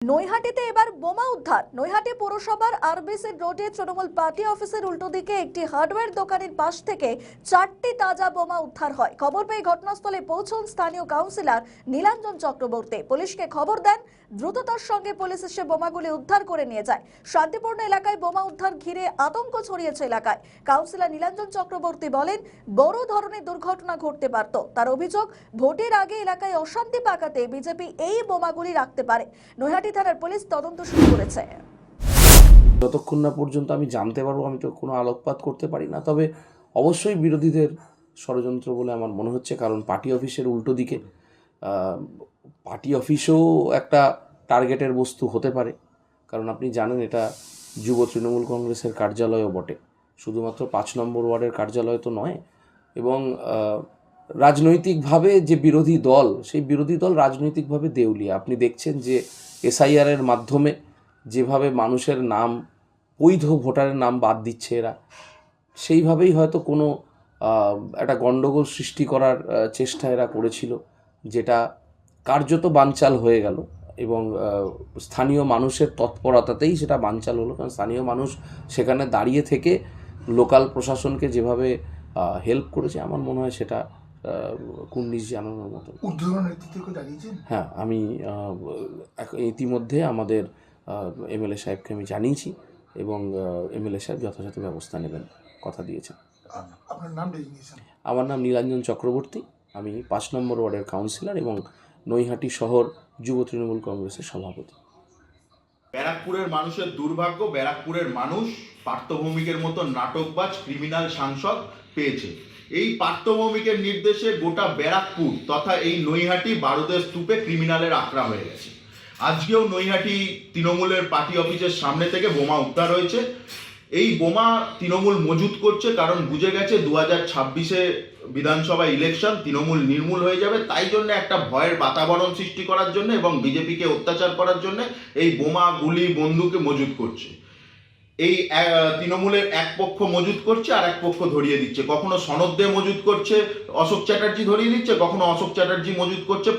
নৈহাটিতে এবার বোমা উদ্ধার। নৈহাটি পৌরসভার আরবিসি রোডে তৃণমূল পার্টি অফিসের উল্টো দিকে একটি হার্ডওয়্যার দোকানের পাশ থেকে 4টি তাজা বোমা উদ্ধার হয়। খবর পেয়ে ঘটনাস্থলে পৌঁছন স্থানীয় কাউন্সিলর নীলাঞ্জন চক্রবর্তী। পুলিশকে খবর দেন। দ্রুততার সঙ্গে পুলিশ এসে বোমাগুলি উদ্ধার করে নিয়ে যায়। শান্তিপূর্ণ এলাকায় বোমা উদ্ধার ঘিরে আতঙ্ক ছড়িয়েছে এলাকায়। কাউন্সিলর নীলাঞ্জন চক্রবর্তী বলেন, বড় ধরনের দুর্ঘটনা ঘটতে পারত। তার অভিযোগ, ভোটের আগে এলাকায় অশান্তি পাকাতে বিজেপি এই বোমাগুলি রাখতে পারে। নৈহাটি থানার পুলিশ তদন্ত শুরু করেছে। যতক্ষণ না পর্যন্ত আমি জানতে পারবো, আমি তো কোনো আলোকপাত করতে পারি না। তবে অবশ্যই বিরোধীদের ষড়যন্ত্র বলে আমার মনে হচ্ছে, কারণ পার্টি অফিসের উল্টো দিকে পার্টি অফিসও একটা টার্গেটের বস্তু হতে পারে। কারণ আপনি জানেন, এটা যুব তৃণমূল কংগ্রেসের কার্যালয়ও বটে, শুধুমাত্র 5 নম্বর ওয়ার্ডের কার্যালয় তো নয়। এবং রাজনৈতিকভাবে যে বিরোধী দল, সেই বিরোধী দল রাজনৈতিকভাবে দেউলিয়া। আপনি দেখছেন যে এসআইআরের মাধ্যমে যেভাবে মানুষের নাম, বৈধ ভোটারের নাম বাদ দিচ্ছে এরা, সেইভাবেই হয়তো কোনো একটা গণ্ডগোল সৃষ্টি করার চেষ্টা এরা করেছিল, যেটা কার্যত বানচাল হয়ে গেল। এবং স্থানীয় মানুষের তৎপরতাতেই সেটা বানচাল হলো, কারণ স্থানীয় মানুষ সেখানে দাঁড়িয়ে থেকে লোকাল প্রশাসনকে যেভাবে হেল্প করেছে, আমার মনে হয় সেটা কুর্নিশ জানানোর মতো। হ্যাঁ, আমি ইতিমধ্যে আমাদের এমএলএ সাহেবকে আমি জানিয়েছি এবং এমএলএ সাহেব যথাযথ ব্যবস্থা নেবেন, কথা দিয়েছেন। আমার নাম নীলাঞ্জন চক্রবর্তী। আমি 5 নম্বর ওয়ার্ডের কাউন্সিলর এবং নৈহাটি শহর যুব তৃণমূল কংগ্রেসের সভাপতি। ব্যারাকপুরের মানুষের দুর্ভাগ্য, ব্যারাকপুরের মানুষ পার্থভৌমিকের মতো নাটকবাজ ক্রিমিনাল সাংসদ পেয়েছে। এই পার্থভৌমিকের নির্দেশে গোটা ব্যারাকপুর তথা এই নৈহাটি বারুদের স্তূপে ক্রিমিনালের আখড়া হয়ে গেছে। আজকেও নৈহাটি তৃণমূলের পার্টি অফিসের সামনে থেকে বোমা উদ্ধার হয়েছে। এই বোমা তৃণমূল মজুত করছে, কারণ বুঝে গেছে 2026-এ বিধানসভা ইলেকশন, তৃণমূল নির্মূল হয়ে যাবে। তাই জন্য একটা ভয়ের বাতাবরণ সৃষ্টি করার জন্য এবং বিজেপিকে অত্যাচার করার জন্য এই বোমা, গুলি, বন্দুকে মজুত করছে। এই তৃণমূলের এক পক্ষ মজুত করছে আর এক পক্ষ ধরিয়ে দিচ্ছে। কখনো সনদ দিয়ে মজুত করছে, অশোক চ্যাটার্জি ধরিয়ে দিচ্ছে, কখনো অশোক চ্যাটার্জি মজুত করছে,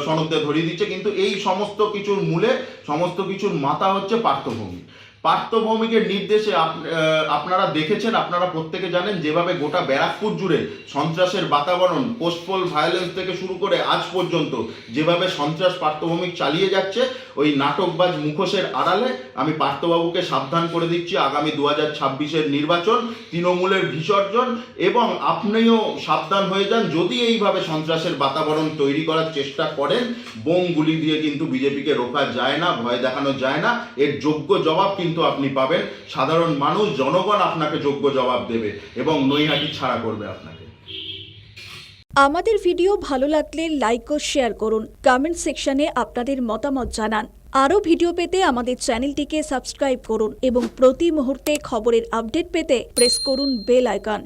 সনদ দিয়ে ধরিয়ে দিচ্ছে। কিন্তু এই সমস্ত কিছুর মূলে, সমস্ত কিছুর মাথা হচ্ছে পার্থভৌমিক। পার্থভৌমিকের নির্দেশে আপনারা দেখেছেন, আপনারা প্রত্যেকে জানেন, যেভাবে গোটা ব্যারাকপুর জুড়ে সন্ত্রাসের বাতাবরণ, পোস্টপোল ভায়োলেন্স থেকে শুরু করে আজ পর্যন্ত যেভাবে সন্ত্রাস পার্থভৌমিক চালিয়ে যাচ্ছে, ওই নাটকবাজ মুখোশের আড়ালে আমি পার্থবাবুকে সাবধান করে দিচ্ছি, আগামী 2026-এর নির্বাচন, তৃণমূলের বিসর্জন। এবং আপনিও সাবধান হয়ে যান, যদি এইভাবে সন্ত্রাসের বাতাবরণ তৈরি করার চেষ্টা করেন, বোম গুলি দিয়ে কিন্তু বিজেপিকে রোকা যায় না, ভয় দেখানো যায় না। এর যোগ্য জবাব কিন্তু আপনি পাবেন। সাধারণ মানুষ, জনগণ আপনাকে যোগ্য জবাব দেবে এবং নৈহাটি ছাড়া করবে আপনাকে। আমাদের ভিডিও ভালো লাগলে লাইক ও শেয়ার করুন। কমেন্ট সেকশনে আপনাদের মতামত জানান। আরও ভিডিও পেতে আমাদের চ্যানেলটিকে সাবস্ক্রাইব করুন এবং প্রতি মুহূর্তে খবরের আপডেট পেতে প্রেস করুন বেল আইকন।